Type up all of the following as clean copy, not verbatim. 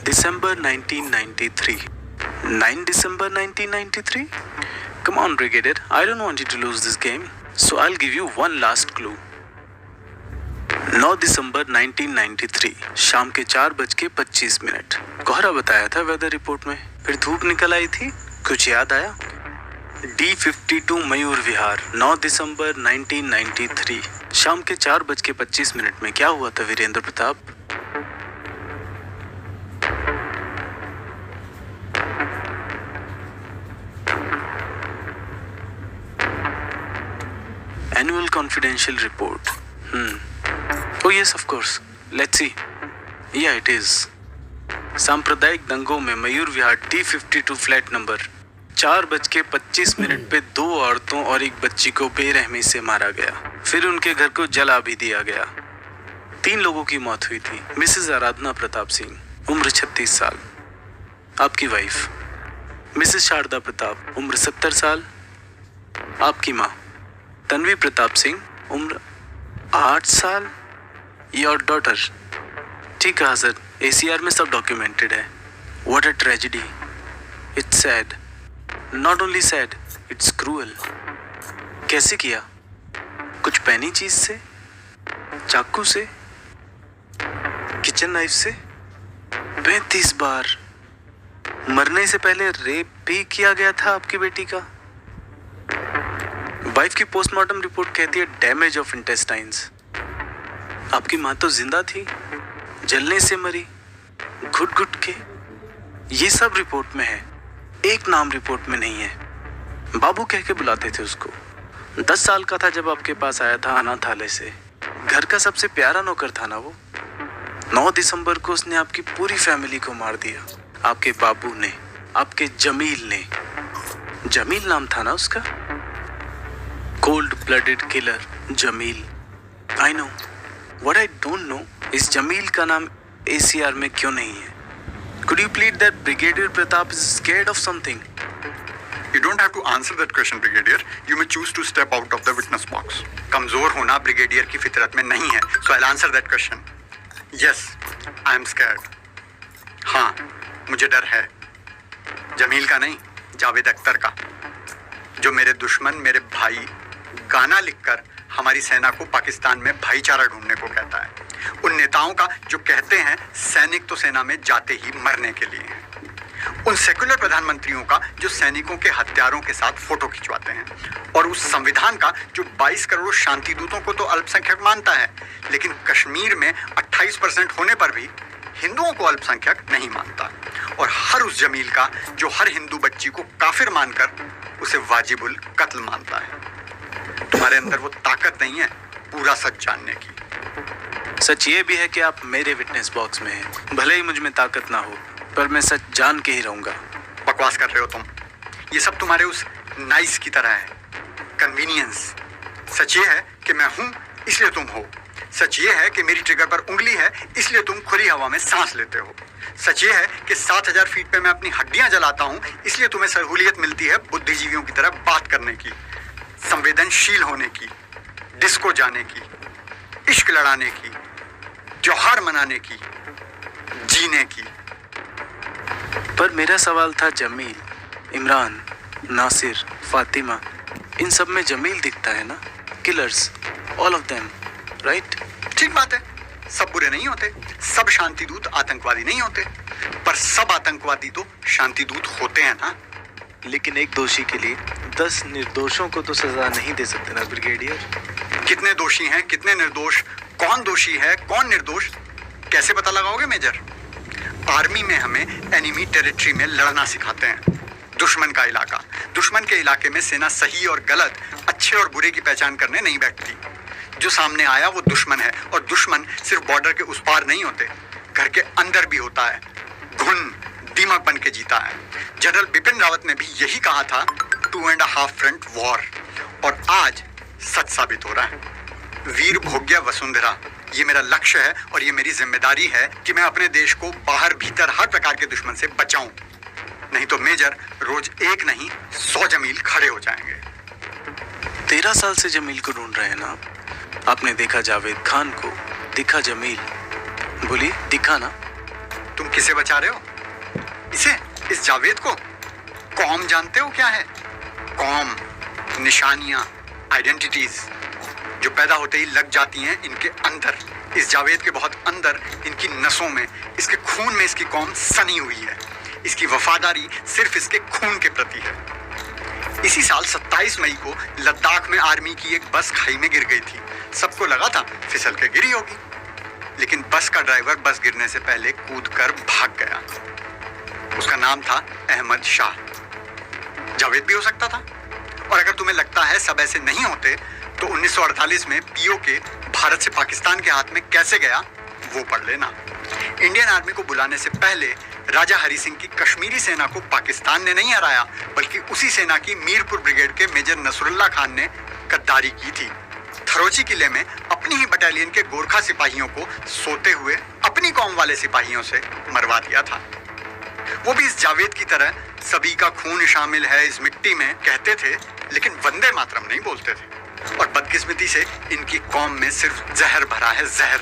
December 1993. 9 December 1993? Come on, Brigadier. I don't want you to lose this game. So I'll give you one last clue. 9 दिसंबर 1993 शाम के 4:25। कोहरा बताया था weather report में, फिर धूप निकल आई थी। कुछ याद आया? D52 मयूर विहार 9 दिसंबर 1993 शाम के 4:25 में क्या हुआ था Virendra Pratap? Annual confidential report. Oh yes, of course. Let's see. Yeah, it is. सांप्रदायिक दंगों में Mayur Vihar D52 flat number 4:25 पे 2 औरतों और एक बच्ची को बेरहमी से मारा गया। फिर उनके घर को जला भी दिया गया। 3 लोगों की मौत हुई थी। मिसेस आराधना प्रताप सिंह, उम्र 36 साल, आपकी वाइफ। मिसेस शारदा प्रताप, उम्र 70 साल, आपकी माँ। तन्वी प्रताप सिंह, उम्र 8 साल, योर डॉटर। ठीक कहा सर, ACR में सब डॉक्यूमेंटेड है। What a tragedy. It's sad, not only sad, it's cruel. कैसे किया? कुछ पैनी चीज से, चाकू से, किचन नाइफ से? 35 बार। मरने से पहले रेप भी किया गया था आपकी बेटी का। वाइफ की पोस्टमार्टम रिपोर्ट कहती है डैमेज ऑफ इंटेस्टाइन्स। आपकी माँ तो जिंदा थी, जलने से मरी, घुट घुट के। ये सब रिपोर्ट में है, एक नाम रिपोर्ट में नहीं है। बाबू कह के बुलाते थे उसको। 10 साल का था जब आपके पास आया था अनाथालय से। घर का सबसे प्यारा नौकर था ना वो। 9 दिसंबर को उसने आपकी पूरी फैमिली को मार दिया। आपके बाबू ने, आपके जमील ने। जमील नाम था ना उसका? Cold blooded killer Jameel. I know, what I don't know इस जमील का नाम ACR में क्यों नहीं है? Could you plead that Brigadier Pratap is scared of something? You don't have to answer that question, Brigadier. You may choose to step out of the witness box. कमजोर होना brigadier की फितरत में नहीं है, so I'll answer that question. Yes, I am scared. हाँ, मुझे डर है। जमील का नहीं, जावेद अख्तर का, जो मेरे दुश्मन, मेरे भाई, गाना लिखकर हमारी सेना को पाकिस्तान में भाईचारा ढूंढने को कहता है। उन नेताओं का जो कहते हैं सैनिक तो सेना में जाते ही मरने के लिए हैं। उन सेकुलर प्रधानमंत्रियों का जो सैनिकों के हत्यारों के साथ फोटो खिंचवाते हैं। और उस संविधान का जो 22 करोड़ शांति दूतों को तो अल्पसंख्यक मानता है, लेकिन कश्मीर में 28% होने पर भी हिंदुओं को अल्पसंख्यक नहीं मानता। और हर उस जमील का जो हर हिंदू बच्ची को काफिर मानकर उसे वाजिबुल कत्ल मानता है। तुम्हारे अंदर वो ताकत नहीं है पूरा सच जानने की। सच ये भी है कि आप मेरे विटनेस बॉक्स में हैं। भले ही मुझ में ताकत ना हो, पर मैं सच जान के ही रहूंगा। बकवास कर रहे हो तुम। ये सब तुम्हारे उस नाइस की तरह है, कन्वीनियंस। सच ये है कि मैं हूं इसलिए तुम हो। सच ये है कि मेरी ट्रिगर पर उंगली है इसलिए तुम खुली हवा में सांस लेते हो। सच ये है कि 7000 फीट पे मैं अपनी हड्डियां जलाता हूं इसलिए तुम्हें सहूलियत मिलती है बुद्धिजीवियों की तरह बात करने की, संवेदनशील होने की, डिस्को जाने की, इश्क लड़ाने की, त्योहार मनाने की, जीने की। पर मेरा सवाल था जमील, इमरान, नासिर, फातिमा, इन सब में जमील दिखता है ना? Killers, all of them, right? ठीक बात है, सब बुरे नहीं होते, सब शांति दूत आतंकवादी नहीं होते, पर सब आतंकवादी तो शांति दूत होते हैं ना। लेकिन एक दोषी के लिए 10 निर्दोषों को तो सजा नहीं दे सकते ना ब्रिगेडियर? कितने दोषी हैं, कितने निर्दोष, कौन दोषी है, कौन निर्दोष, कैसे पता लगाओगे मेजर? आर्मी में हमें एनिमी टेरिटरी में लड़ना सिखाते हैं। दुश्मन का इलाका, दुश्मन के इलाके में सेना सही और गलत, अच्छे और बुरे की पहचान करने नहीं बैठती। जो सामने आया वो दुश्मन है, और दुश्मन सिर्फ बॉर्डर के उस पार नहीं होते, घर के अंदर भी होता है। घुन दीमक बन के जीता है। जनरल बिपिन रावत ने भी यही कहा था, 2.5 फ्रंट वॉर, और आज सच साबित हो रहा है। वीर भोग्य वसुंधरा, ये मेरा लक्ष्य है और ये मेरी जिम्मेदारी है कि मैं अपने देश को बाहर भीतर हर प्रकार के दुश्मन से बचाऊं। नहीं तो मेजर रोज एक नहीं 100 जमील खड़े हो जाएंगे। 13 साल से जमील को ढूंढ रहे हैं ना? आपने देखा जावेद खान को, दिखा जमील, बोली दिखा ना? तुम किसे बचा रहे हो? इस जावेद को? कॉम जानते हो क्या है? कॉम, निशानियां, आइडेंटिटीज जो पैदा होते ही लग जाती हैं इनके अंदर। इस जावेद के बहुत अंदर, इनकी नसों में, इसके खून में इसकी कौम सनी हुई है। इसकी वफादारी सिर्फ इसके खून के प्रति है। इसी साल 27 मई को लद्दाख में आर्मी की एक बस खाई में गिर गई थी। सबको लगा था फिसल के गिरी होगी, लेकिन बस का ड्राइवर बस गिरने से पहले कूदकर भाग गया। उसका नाम था अहमद शाह। जावेद भी हो सकता था। और अगर तुम्हें लगता है सब ऐसे नहीं होते, तो 1948 में पीओके भारत से पाकिस्तान के हाथ में कैसे गया वो पढ़ लेना। इंडियन आर्मी को बुलाने से पहले राजा हरि सिंह की कश्मीरी सेना को पाकिस्तान ने नहीं हराया, बल्कि उसी सेना की मीरपुर ब्रिगेड के मेजर नसरुल्लाह खान ने गद्दारी की थी। थरोची किले में अपनी ही बटालियन के गोरखा सिपाहियों को सोते हुए अपनी कौम वाले सिपाहियों से मरवा दिया था। वो भी इस जावेद की तरह सभी का खून शामिल है इस मिट्टी में कहते थे, लेकिन वंदे मातरम नहीं बोलते थे। और बदकिस्मती से इनकी कौम में सिर्फ जहर भरा है, जहर।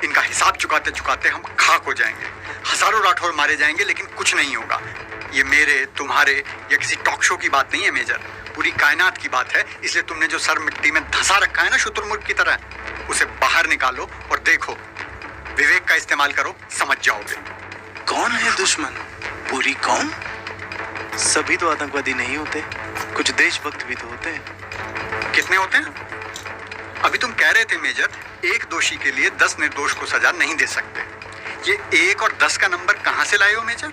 इनका हिसाब चुकाते चुकाते हम खाक हो जाएंगे। हजारों राठौर मारे जाएंगे, लेकिन कुछ नहीं होगा। ये मेरे, तुम्हारे या किसी टॉक शो की बात नहीं है मेजर, पूरी कायनात की बात है। इसलिए तुमने जो सर मिट्टी में धंसा रखा है ना शुतुरमुर्ग की तरह, उसे बाहर निकालो और देखो। विवेक का इस्तेमाल करो, समझ जाओगे। कौन है दुश्मन? पूरी कौम? सभी तो आतंकवादी नहीं होते, कुछ देशभक्त भी तो होते हैं। कितने होते हैं? अभी तुम कह रहे थे मेजर, एक दोषी के लिए 10 निर्दोष को सजा नहीं दे सकते। ये 1 और 10 का नंबर कहां से लाए हो मेजर?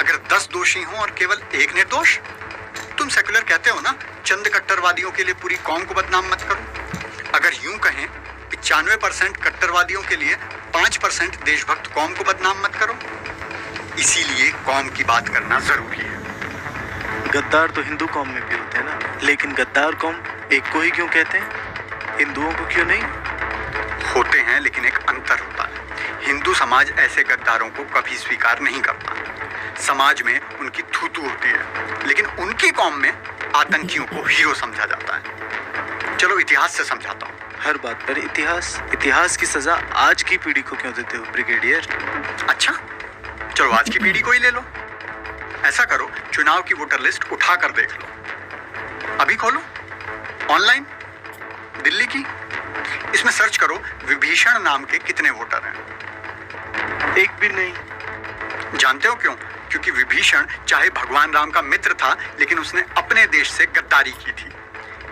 अगर 10 दोषी हों और केवल 1 निर्दोष? तुम सेकुलर कहते हो ना, चंद कट्टरवादियों के लिए पूरी कौम को बदनाम मत करो। अगर यूं कहें 95% कट्टरवादियों के लिए 5% देशभक्त कौम को बदनाम मत करो। इसीलिए कौम की बात करना जरूरी है। गद्दार तो हिंदू कौम में भी होते हैं ना, लेकिन गद्दार कौम एक को ही क्यों कहते हैं, हिंदुओं को क्यों नहीं? होते हैं, लेकिन एक अंतर होता है। हिंदू समाज ऐसे गद्दारों को कभी स्वीकार नहीं करता। समाज में उनकी थूथू होती है, लेकिन उनकी कौम में आतंकियों को हीरो समझा जाता है। चलो इतिहास से समझाता हूँ। हर बात पर इतिहास की सजा आज की पीढ़ी को क्यों देते हो ब्रिगेडियर? अच्छा, चलो आज की पीढ़ी को ही ले लो। ऐसा करो, चुनाव की वोटर लिस्ट उठा कर देख लो। अभी खोलो ऑनलाइन, दिल्ली की। इसमें सर्च करो विभीषण नाम के कितने वोटर हैं। एक भी नहीं। जानते हो क्यों? क्योंकि विभीषण चाहे भगवान राम का मित्र था, लेकिन उसने अपने देश से गद्दारी की थी।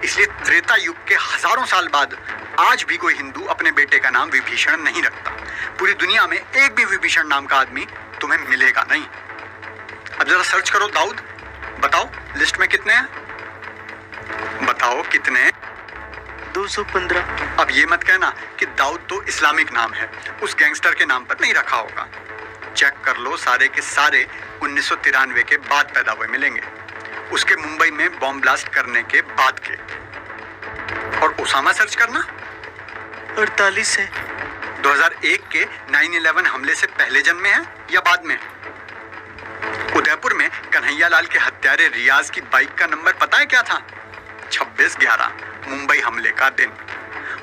इसलिए त्रेता युग के हजारों साल बाद आज भी कोई हिंदू अपने बेटे का नाम विभीषण नहीं रखता। पूरी दुनिया में एक भी विभीषण नाम का आदमी तुम्हें मिलेगा नहीं। अब जरा सर्च करो दाऊद, बताओ लिस्ट में कितने हैं? बताओ कितने? 215। अब ये मत कहना कि दाऊद तो इस्लामिक नाम है, उस गैंगस्टर के नाम पर नहीं रखा होगा। चेक कर लो, सारे के सारे 1993 के बाद पैदा हुए मिलेंगे, उसके मुंबई में बॉम्ब ब्लास्ट करने के बाद के। और ओसामा सर्च करना, 48 है। 2001 के 9/11 हमले से पहले जन्मे हैं या बाद में? उदयपुर में कन्हैयालाल के हत्यारे रियाज की बाइक का नंबर पता है क्या था? 26/11, मुंबई हमले का दिन।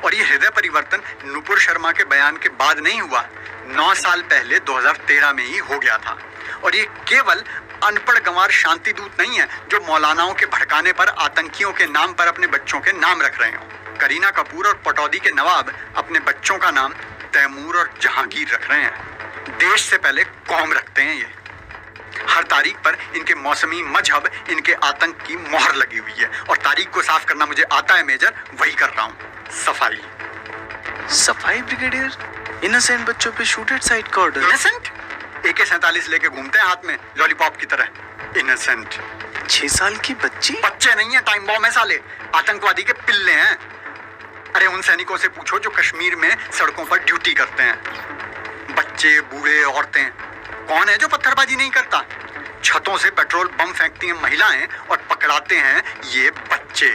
और ये हृदय परिवर्तन नुपुर शर्मा के बयान के बाद नहीं हुआ, 9 साल पहले 2013 में ही हो गया था। और ये केवल अनपढ़ गंवार शांति दूत नहीं है जो मौलानाओं के भड़काने पर आतंकियों के नाम पर अपने बच्चों के नाम रख रहे हो। करीना कपूर और पटौदी के नवाब अपने बच्चों का नाम तैमूर और जहांगीर रख रहे हैं। देश से पहले कौम रखते हैं ये। हर तारीख पर इनके मौसमी मजहब, इनके आतंक की मोहर लगी हुई है। और तारीख को साफ करना मुझे आता है मेजर, वही कर रहा हूँ। सफाई। सफाई ब्रिगेडियर? इनोसेंट बच्चों पे शूट एट साइट का ऑर्डर। इनोसेंट? AK-47 लेके घूमते हैं हाथ में लॉलीपॉप की तरह। इनोसेंट 6 साल की बच्ची? बच्चे नहीं है, टाइम बॉम्ब है साले, आतंकवादी के पिल्ले हैं। अरे उन सैनिकों से पूछो जो कश्मीर में सड़कों पर ड्यूटी करते हैं। बच्चे, बूढ़े, औरतें, कौन है जो पत्थरबाजी नहीं करता? छतों से पेट्रोल बम फेंकती हैं महिलाएं और पकड़ाते हैं ये बच्चे।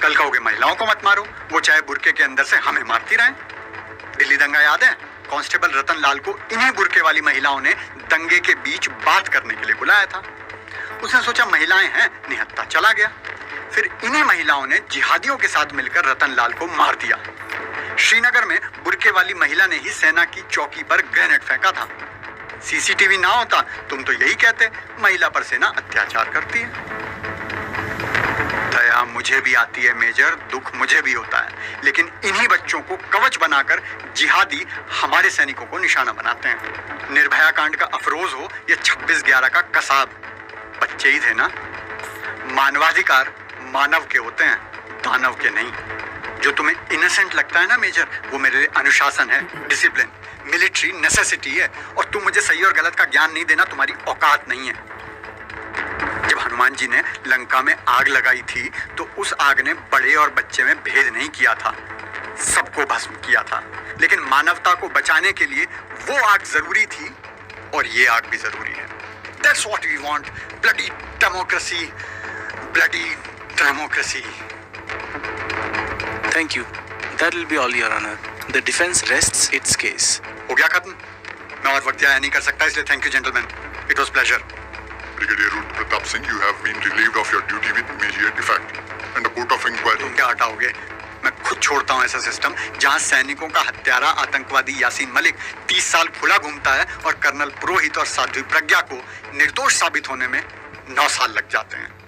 कल कहोगे महिलाओं को मत मारो, वो चाहे बुरके के अंदर से हमें मारती रहें। दिल्ली दंगा याद है? कांस्टेबल रतन लाल को इन्हीं बुरके वाली महिलाओं ने दंगे के बीच बात करने के लिए बुलाया था। उसने सोचा महिलाएं हैं, निहत्था चला गया। फिर इन्हीं महिलाओं ने जिहादियों के साथ मिलकर रतन लाल को मार दिया। श्रीनगर में बुरके वाली महिला ने ही सेना की चौकी पर ग्रेनेड फेंका था। सीसीटीवी ना होता तुम तो यही कहते, महिला पर सेना अत्याचार करती है। दया मुझे भी आती है मेजर, दुख मुझे भी होता है, लेकिन इन्हीं बच्चों को कवच बनाकर जिहादी हमारे सैनिकों को निशाना बनाते हैं। निर्भया कांड का अफरोज हो या 26/11 का कसाब, बच्चे ही थे ना। मानवाधिकार मानव के होते हैं, दानव के नहीं। जो तुम्हें इनोसेंट लगता है ना मेजर, वो मेरे लिए अनुशासन है, डिसिप्लिन, मिलिट्री नेसेसिटी है। और तुम मुझे सही और गलत का ज्ञान नहीं देना, तुम्हारी औकात नहीं है। जब हनुमान जी ने लंका में आग लगाई थी तो उस आग ने बड़े और बच्चे में भेद नहीं किया था, सबको भस्म किया था। लेकिन मानवता को बचाने के लिए वो आग जरूरी थी और ये आग भी जरूरी है। That's what we want. Bloody democracy. Bloody democracy. Thank you. That will be all, Your Honor. The defense rests its case. हो गया खत्म। मैं और वक्त जाया नहीं कर सकता, इसलिए thank you gentleman. It was pleasure. Brigadier Ruth Pratap Singh, you have been relieved of your duty with immediate effect, and the court of inquiry. तुम क्या हटाओगे? मैं खुद छोड़ता हूँ ऐसा सिस्टम जहाँ सैनिकों का हत्यारा आतंकवादी यासीन मलिक 30 साल खुला घूमता है और कर्नल पुरोहित और साध्वी प्रज्ञा को निर्दोष साबित होने में 9 साल लग जाते हैं।